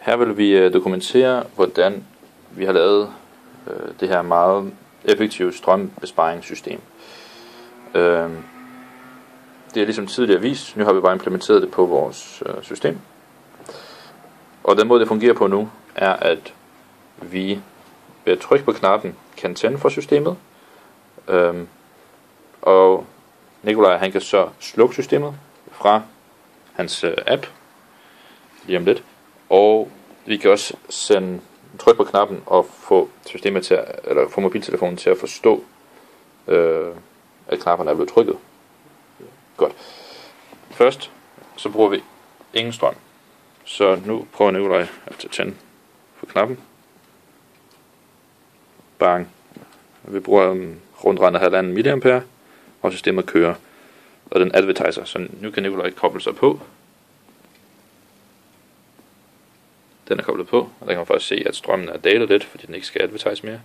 Her vil vi dokumentere, hvordan vi har lavet det her meget effektive strømbesparingssystem. Det er ligesom tidligere vist, nu har vi bare implementeret det på vores system. Og den måde det fungerer på nu, er at vi ved at trykke på knappen kan tænde for systemet. Og Nikolaj han kan så slukke systemet fra hans app lige om lidt. Og vi kan også trykke på knappen og få systemet til eller få mobiltelefonen til at forstå, at knapperne er blevet trykket. Godt. Først så bruger vi ingen strøm. Så nu prøver Nikolaj at tænde på knappen. Bang. Vi bruger rundt regnet 1,5 mA, og systemet kører. Og den advertiser, så nu kan Nikolaj koble sig på. Den er koblet på, og der kan man faktisk se, at strømmen er dalet lidt, fordi den ikke skal advertise mere.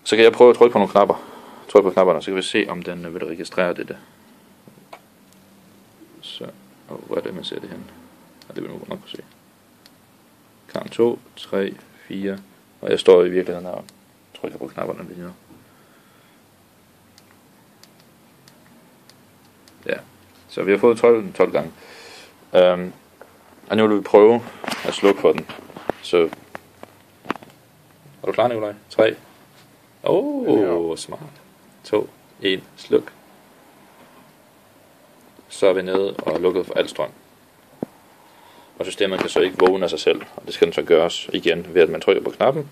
Så kan jeg prøve at trykke på nogle knapper. Tryk på knapperne, så kan vi se, om den vil registrere det. Så, hvor er det, man ser det hen? Og det vil man nok kunne se. Gang 2, 3, 4, og jeg står i virkeligheden her og trykker på knapperne lige nu. Ja, så vi har fået 12 gange. Og nu vil vi prøve at slukke for den. Så, er du klar, Nikolaj? 3. Smart. 2, 1, sluk. Så er vi nede og lukket for al strøm. Og systemet kan så ikke vågne af sig selv, og det skal den så gøres igen ved at man trykker på knappen.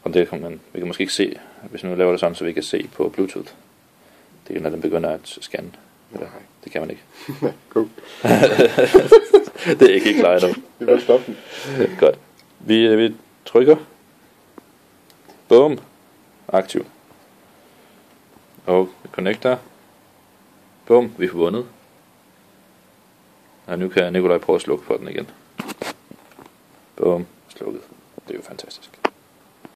Og det kan vi kan måske ikke se, hvis nu laver det sådan, så vi kan se på Bluetooth. Det er når den begynder at scanne. Det kan man ikke. Cool. Det er ikke klar endnu. Vi vil stoppe den. Godt. Vi trykker. Boom. Aktiv. Og vi connecter. Boom. Vi er forbundet. Og nu kan Nikolaj prøve at slukke for den igen. Boom. Slukket. Det er jo fantastisk.